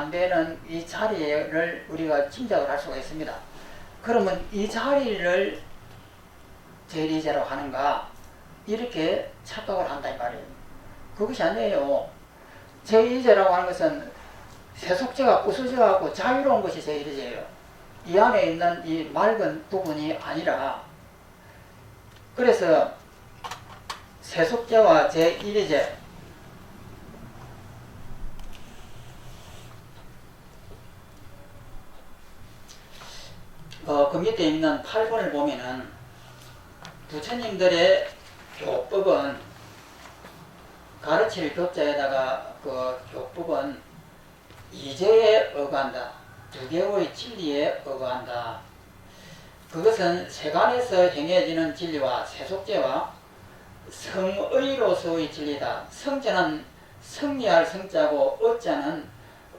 안 되는 이 자리를 우리가 짐작을 할 수가 있습니다. 그러면 이 자리를 제1이제라고 하는가 이렇게 착각을 한다 이 말이에요. 그것이 아니에요. 제2제라고 하는 것은 세속제가 부서져갖고 자유로운 것이 제1이제예요. 이 안에 있는 이 맑은 부분이 아니라, 그래서 세속제와 제1이제 그 밑에 있는 8번을 보면은 부처님들의 교법은 가르칠 교자에다가 그 교법은 이제에 의거한다. 두 개의 진리에 의거한다. 그것은 세간에서 행해지는 진리와 세속제와 성의로서의 진리다. 성자는 승리할 성자고 어자는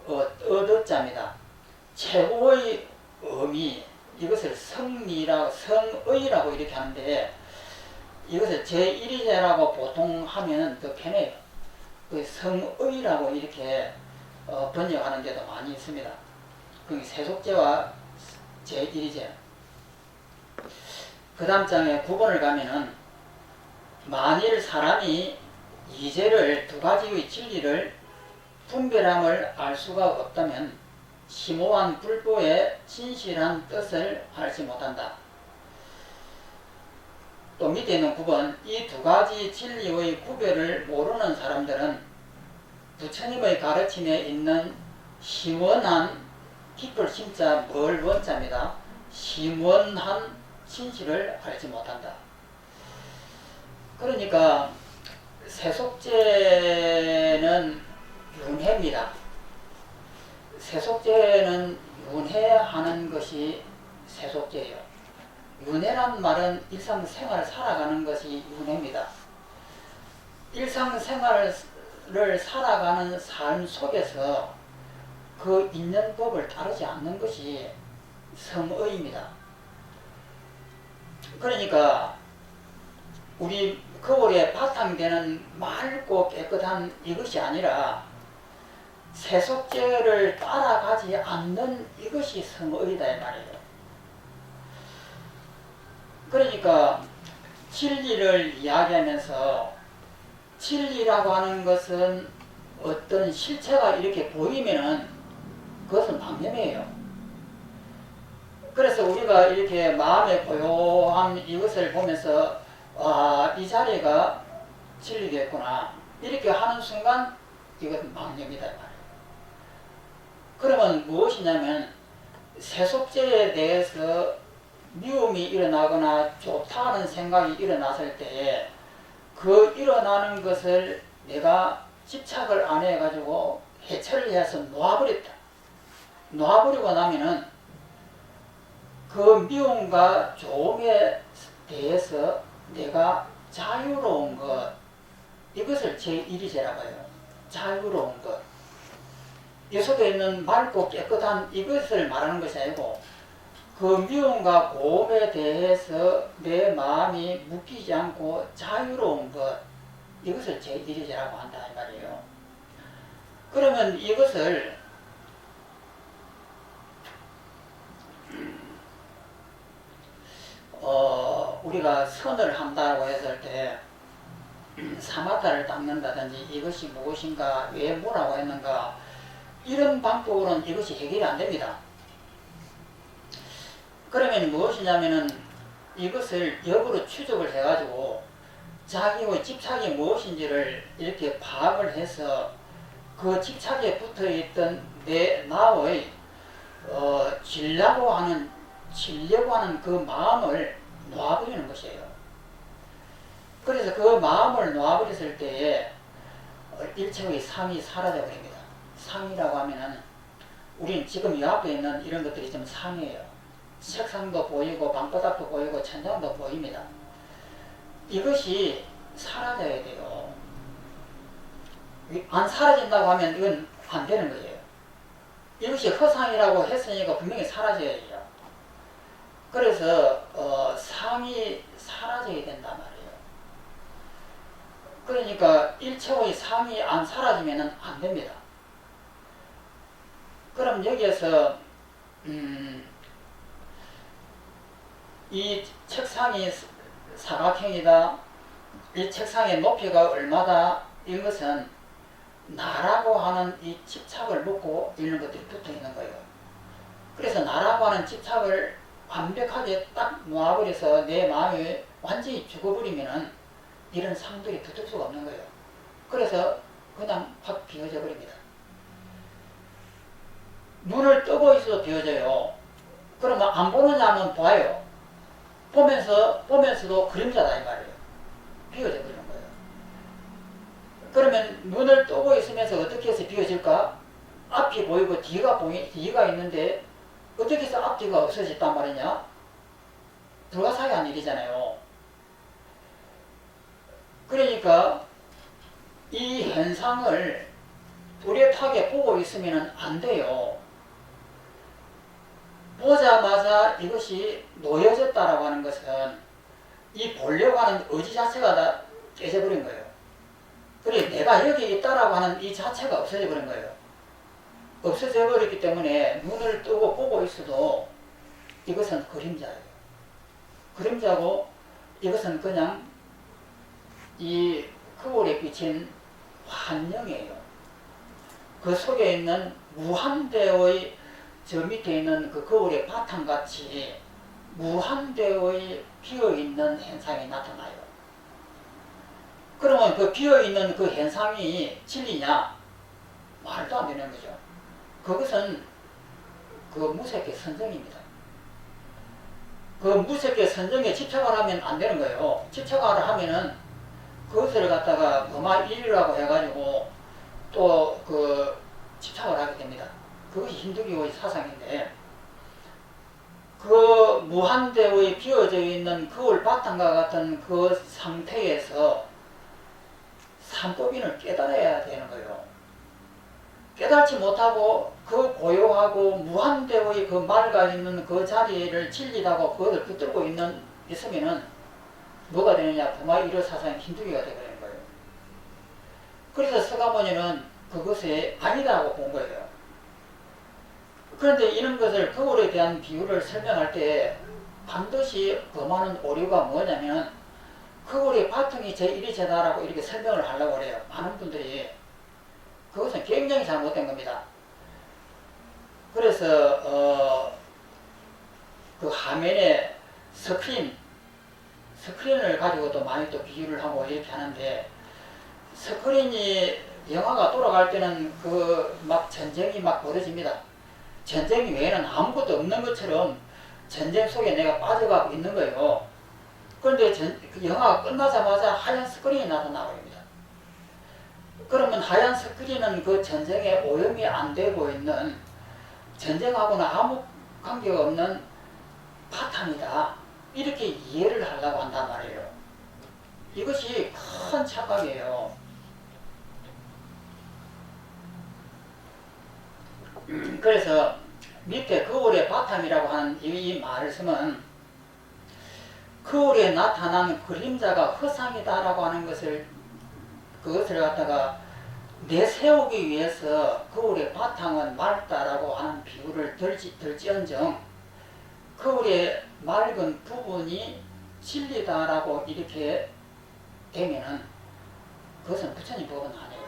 얻어자입니다. 최고의 의미, 이것을 성의라고 이렇게 하는데, 이것을 제1이제라고 보통 하면 더 편해요. 그 성의라고 이렇게 번역하는 데도 많이 있습니다. 그 세속제와 제1이제. 그 다음 장에 9번을 가면은, 만일 사람이 이제를 두 가지의 진리를 분별함을 알 수가 없다면 심오한 불보의 진실한 뜻을 알지 못한다. 또 밑에 있는 9번, 이 두 가지 진리의 구별을 모르는 사람들은 부처님의 가르침에 있는 심원한, 깊을 심자 멀 원자입니다. 심원한 진실을 알지 못한다. 그러니까 세속제는 윤회입니다. 세속제는 윤회하는 것이 세속제예요. 윤회란 말은 일상생활을 살아가는 것이 윤회입니다. 일상생활을 살아가는 삶 속에서 그 있는 법을 따르지 않는 것이 성의입니다. 그러니까 우리 거울에 바탕되는 맑고 깨끗한 이것이 아니라 세속제를 따라가지 않는 이것이 성의다 이 말이에요. 그러니까 진리를 이야기하면서 진리라고 하는 것은 어떤 실체가 이렇게 보이면은 그것은 방념이에요. 그래서 우리가 이렇게 마음의 고요함 이것을 보면서 이 자리가 진리겠구나 이렇게 하는 순간 이것은 망념이다 말이에요. 그러면 무엇이냐면 세속제에 대해서 미움이 일어나거나 좋다는 생각이 일어났을 때에 그 일어나는 것을 내가 집착을 안 해가지고 해체를 해서 놓아버렸다. 놓아버리고 나면은 그 미움과 조음에 대해서 내가 자유로운 것, 이것을 제1이제라고 해요. 자유로운 것. 이 속에 있는 맑고 깨끗한 이것을 말하는 것이 아니고 그 미움과 고음에 대해서 내 마음이 묶이지 않고 자유로운 것, 이것을 제1이제라고 한다 이 말이에요. 그러면 이것을 우리가 선을 한다고 했을 때 사마타를 닦는다든지 이것이 무엇인가, 왜 뭐라고 했는가, 이런 방법으로는 이것이 해결이 안 됩니다. 그러면 무엇이냐면은 이것을 역으로 추적을 해가지고 자기의 집착이 무엇인지를 이렇게 파악을 해서 그 집착에 붙어있던 내 나의 지려고 하는 그 마음을 놓아버리는 것이에요. 그래서 그 마음을 놓아버렸을 때에 일체의 상이 사라져버립니다. 상이라고 하면은 우리는 지금 이 앞에 있는 이런 것들이 좀 상이에요. 책상도 보이고 방바닥도 보이고 천장도 보입니다. 이것이 사라져야 돼요. 안 사라진다고 하면 이건 안 되는 거예요. 이것이 허상이라고 했으니까 분명히 사라져야 돼요. 그래서 상이 사라져야 된단 말이에요. 그러니까 일체의 상이 안 사라지면 안 됩니다. 그럼 여기에서 이 책상이 사각형이다. 이 책상의 높이가 얼마다. 이것은 나라고 하는 이 집착을 놓고 이런 것들이 붙어 있는 거예요. 그래서 나라고 하는 집착을 완벽하게 딱 놓아버려서 내 마음이 완전히 죽어버리면은 이런 상들이 붙을 수가 없는 거예요. 그래서 그냥 확 비워져 버립니다. 눈을 뜨고 있어도 비워져요. 그러면 안 보느냐 하면 봐요. 보면서도 그림자다 이 말이에요. 비워져 버리는 거예요. 그러면 눈을 뜨고 있으면서 어떻게 해서 비워질까? 앞이 보이고 뒤가 있는데 어떻게 해서 앞뒤가 없어졌단 말이냐? 불가사의한 일이잖아요. 그러니까 이 현상을 뚜렷하게 보고 있으면 안 돼요. 보자마자 이것이 놓여졌다라고 하는 것은 이 보려고 하는 의지 자체가 다 깨져버린 거예요. 그래 내가 여기 있다라고 하는 이 자체가 없어져 버린 거예요. 없어져 버렸기 때문에 눈을 뜨고 보고 있어도 이것은 그림자예요. 그림자고 이것은 그냥 이 거울에 비친 환영이에요. 그 속에 있는 무한대의 저 밑에 있는 그 거울의 바탕같이 무한대의 비어있는 현상이 나타나요. 그러면 그 비어있는 그 현상이 진리냐? 말도 안 되는 거죠. 그것은 그 무색의 선정입니다. 그 무색의 선정에 집착을 하면 안 되는 거예요. 집착을 하면은 그것을 갖다가 범아일이라고 해가지고 또 그 집착을 하게 됩니다. 그것이 힌두교의 사상인데 그 무한대의 비어져 있는 거울 바탕과 같은 그 상태에서 삼법인을 깨달아야 되는 거예요. 깨달지 못하고 그 고요하고 무한대의 그 맑아 있는 그 자리를 진리라고 그것을 붙들고 있으면은 뭐가 되느냐? 범아일의 사상이 힌두교가 되어버리는 거예요. 그래서 서가모니는 그것이 아니다고 본 거예요. 그런데 이런 것을 거울에 대한 비유를 설명할 때 반드시 범하는 오류가 뭐냐면 거울의 바탕이 제1이제다라고 이렇게 설명을 하려고 그래요. 많은 분들이. 그것은 굉장히 잘못된 겁니다. 그래서 그 화면에 스크린을 가지고 또 많이 또 비유를 하고 이렇게 하는데 스크린이 영화가 돌아갈 때는 그 막 전쟁이 막 벌어집니다. 전쟁 외에는 아무것도 없는 것처럼 전쟁 속에 내가 빠져가고 있는 거예요. 그런데 그 영화가 끝나자마자 하얀 스크린이 나타나버립니다. 그러면 하얀 스크린은 그 전쟁에 오염이 안 되고 있는 전쟁하고는 아무 관계가 없는 바탕이다. 이렇게 이해를 하려고 한단 말이에요. 이것이 큰 착각이에요. 그래서 밑에 거울의 바탕이라고 하는 이 말씀은 거울에 나타난 그림자가 허상이다라고 하는 그것을 갖다가 내세우기 위해서 거울의 바탕은 맑다라고 하는 비유를 들지언정 거울의 맑은 부분이 진리다라고 이렇게 되면은 그것은 부처님 법은 아니에요.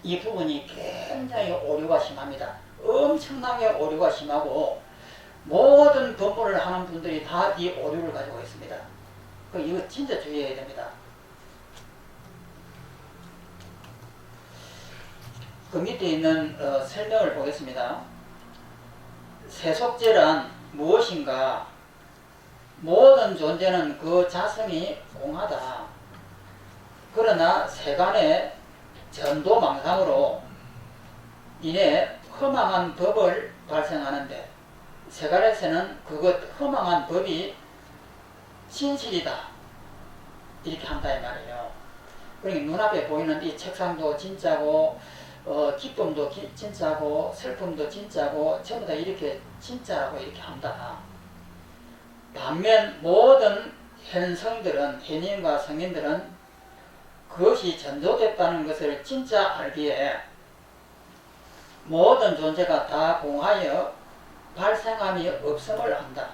이 부분이 굉장히 오류가 심합니다. 엄청나게 오류가 심하고 모든 법문을 하는 분들이 다 이 오류를 가지고 있습니다. 이거 진짜 주의해야 됩니다. 그 밑에 있는 설명을 보겠습니다. 세속재란 무엇인가? 모든 존재는 그 자성이 공하다. 그러나 세간의 전도망상으로 인해 허망한 법을 발생하는데 세간에서는 그것 허망한 법이 진실이다 이렇게 한다 이 말이에요. 그러니까 눈앞에 보이는 이 책상도 진짜고 기쁨도 진짜고 슬픔도 진짜고 전부 다 이렇게 진짜라고 이렇게 한다. 반면 모든 현인과 성인들은 그것이 전도됐다는 것을 진짜 알기에 모든 존재가 다 공하여 발생함이 없음을 안다.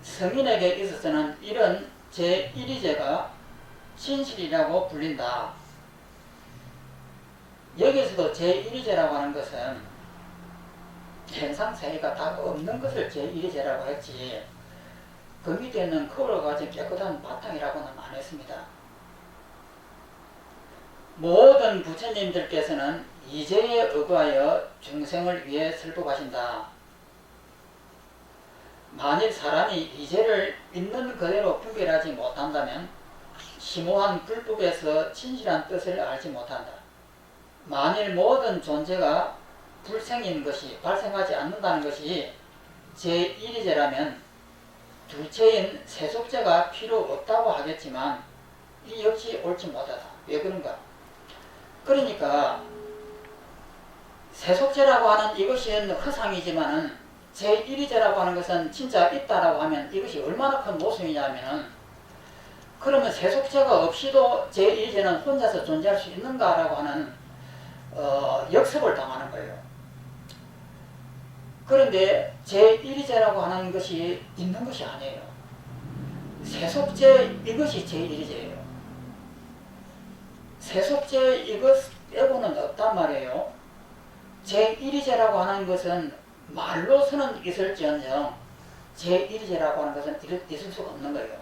성인에게 있어서는 이런 제1위제가 진실이라고 불린다. 여기서도 제1위제라고 하는 것은 현상세계가 다 없는 것을 제1위제라고 했지, 그 밑에 있는 거울과 같이 깨끗한 바탕이라고는 안 했습니다. 모든 부처님들께서는 이제에 의거하여 중생을 위해 설법하신다. 만일 사람이 이제를 있는 그대로 분별하지 못한다면 심오한 불법에서 진실한 뜻을 알지 못한다. 만일 모든 존재가 불생인 것이 발생하지 않는다는 것이 제1위제라면 둘째인 세속제가 필요 없다고 하겠지만 이 역시 옳지 못하다. 왜 그런가? 그러니까 세속제라고 하는 이것이 허상이지만은 제1위제라고 하는 것은 진짜 있다라고 하면 이것이 얼마나 큰 모순이냐면은, 그러면 세속제가 없이도 제1위제는 혼자서 존재할 수 있는가라고 하는 역습을 당하는 거예요. 그런데 제1위제라고 하는 것이 있는 것이 아니에요. 세속제 이것이 제1위제예요. 세속제 이것 빼고는 없단 말이에요. 제1위제라고 하는 것은 말로서는 있을지언정 제1위제라고 하는 것은 있을 수가 없는 거예요.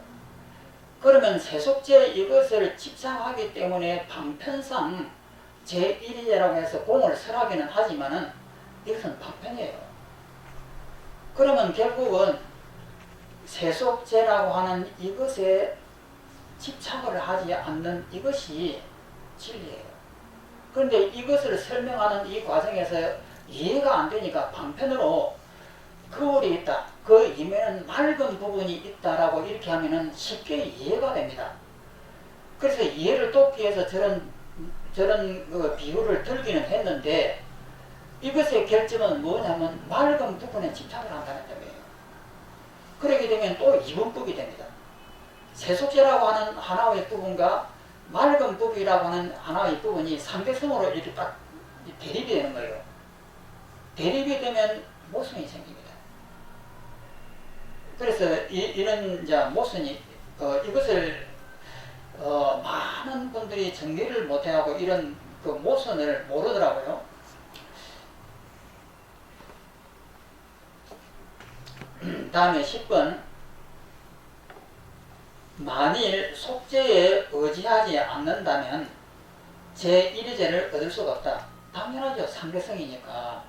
그러면 세속제 이것을 집착하기 때문에 방편상 제1위제라고 해서 공을 설하기는 하지만은 이것은 방편이에요. 그러면 결국은 세속제라고 하는 이것에 집착을 하지 않는 이것이 진리예요. 그런데 이것을 설명하는 이 과정에서 이해가 안 되니까 방편으로 거울이 있다, 그 이면은 맑은 부분이 있다라고 이렇게 하면은 쉽게 이해가 됩니다. 그래서 이해를 돕기 위해서 저런 비유를 들기는 했는데, 이것의 결정은 뭐냐면 맑은 부분에 집착을 한다는 점이에요. 그렇게 되면 또 이분법이 됩니다. 세속제라고 하는 하나의 부분과 맑은 부분이라고 하는 하나의 부분이 상대성으로 이렇게 딱 대립이 되는 거예요. 대립이 되면 모순이 생깁니다. 그래서 이런 이제 모순이 이것을 많은 분들이 정리를 못해하고 이런 그 모순을 모르더라고요. 다음에 10번, 만일 속죄에 의지하지 않는다면 제1위제를 얻을 수가 없다. 당연하죠. 상대성이니까.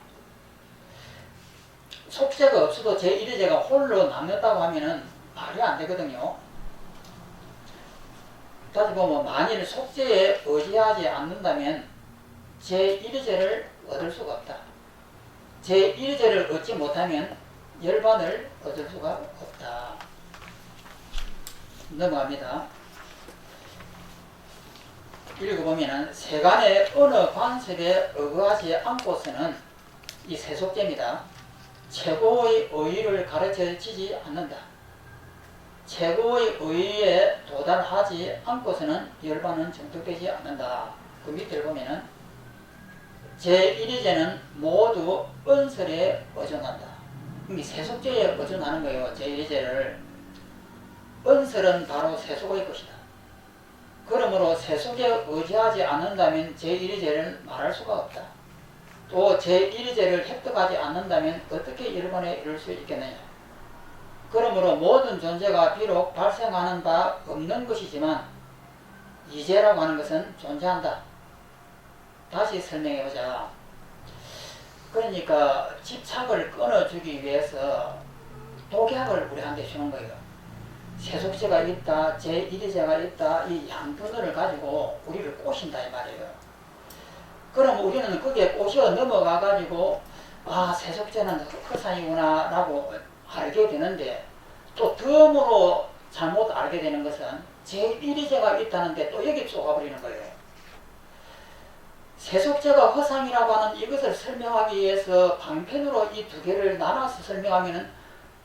속죄가 없어도 제1위제가 홀로 남는다고 하면은 말이 안 되거든요. 다시 보면 만일 속죄에 의지하지 않는다면 제1위제를 얻을 수가 없다. 제1위제를 얻지 못하면 열반을 얻을 수가 없다. 넘어갑니다. 읽어보면은 세간의 어느 관습에 의거하지 않고서는 이 세속제입니다. 최고의 의의를 가르쳐지지 않는다. 최고의 의의에 도달하지 않고서는 열반은 정득되지 않는다. 그 밑을 보면은 제1위제는 모두 은설에 의존한다. 이 세속제에 의존하는 거예요. 제1위제를. 은설은 바로 세속의 것이다. 그러므로 세속에 의지하지 않는다면 제1위제를 말할 수가 없다. 또 제1위제를 획득하지 않는다면 어떻게 열반에 이룰 수 있겠느냐. 그러므로 모든 존재가 비록 발생하는 바 없는 것이지만 이제라고 하는 것은 존재한다. 다시 설명해보자. 그러니까 집착을 끊어주기 위해서 독약을 우리한테 주는 거예요. 세속제가 있다, 제1위제가 있다, 이 양분을 가지고 우리를 꼬신다 이 말이에요. 그럼 우리는 거기에 꼬셔 넘어가 가지고 아, 세속제는 허상이구나 라고 알게 되는데, 또 덤으로 잘못 알게 되는 것은 제1위제가 있다는데 또 여기 쏘가버리는 거예요. 세속제가 허상이라고 하는 이것을 설명하기 위해서 방편으로 이 두 개를 나눠서 설명하면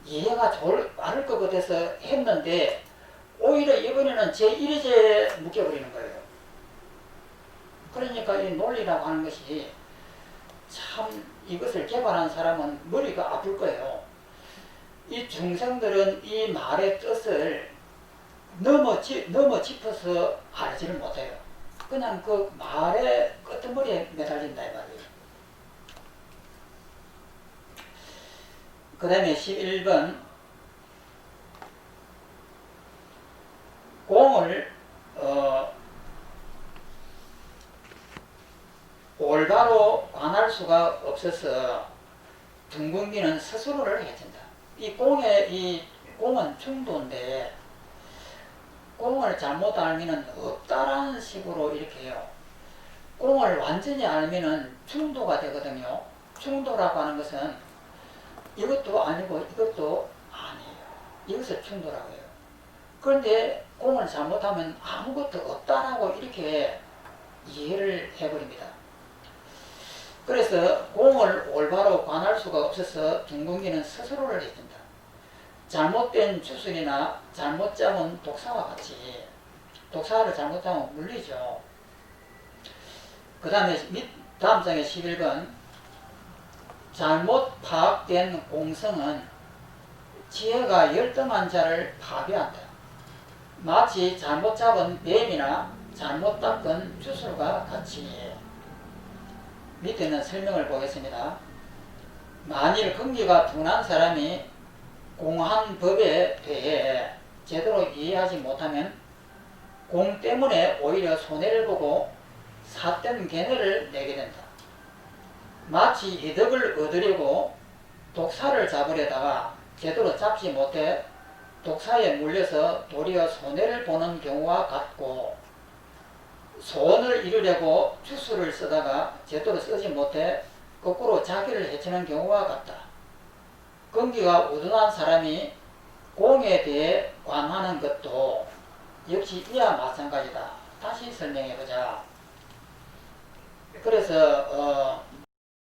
이해가 빠를 것 같아서 했는데, 오히려 이번에는 제1위제에 묶여버리는 거예요. 그러니까 이 논리라고 하는 것이 참 이것을 개발한 사람은 머리가 아플 거예요. 이 중생들은 이 말의 뜻을 넘어 짚어서 알지를 못해요. 그냥 그 말의 끄트머리에 매달린다 이 말이에요. 그 다음에 11번 공을 올바로 관할 수가 없어서 둥근기는 스스로를 해친다. 이 공은 충도인데 공을 잘못 알면은 없다라는 식으로 이렇게 해요. 공을 완전히 알면은 충도가 되거든요. 충도라고 하는 것은 이것도 아니고 이것도 아니에요. 이것을 충도라고 해요. 그런데 공을 잘못하면 아무것도 없다라고 이렇게 이해를 해버립니다. 그래서 공을 올바로 관할 수가 없어서 둥근기는 스스로를 해준다. 잘못된 주술이나 잘못 잡은 독사와 같이 독사를 잘못 잡으면 물리죠. 그 다음에 다음 장의 11번 잘못 파악된 공성은 지혜가 열등한 자를 파괴한다. 마치 잘못 잡은 뱀이나 잘못 닦은 주술과 같이. 밑에는 설명을 보겠습니다. 만일 근기가 둔한 사람이 공한 법에 대해 제대로 이해하지 못하면 공 때문에 오히려 손해를 보고 삿된 견해를 내게 된다. 마치 이득을 얻으려고 독사를 잡으려다가 제대로 잡지 못해 독사에 물려서 도리어 손해를 보는 경우와 같고, 소원을 이루려고 주술을 쓰다가 제대로 쓰지 못해 거꾸로 자기를 해치는 경우와 같다. 근기가 우둔한 사람이 공에 대해 관하는 것도 역시 이와 마찬가지다. 다시 설명해보자. 그래서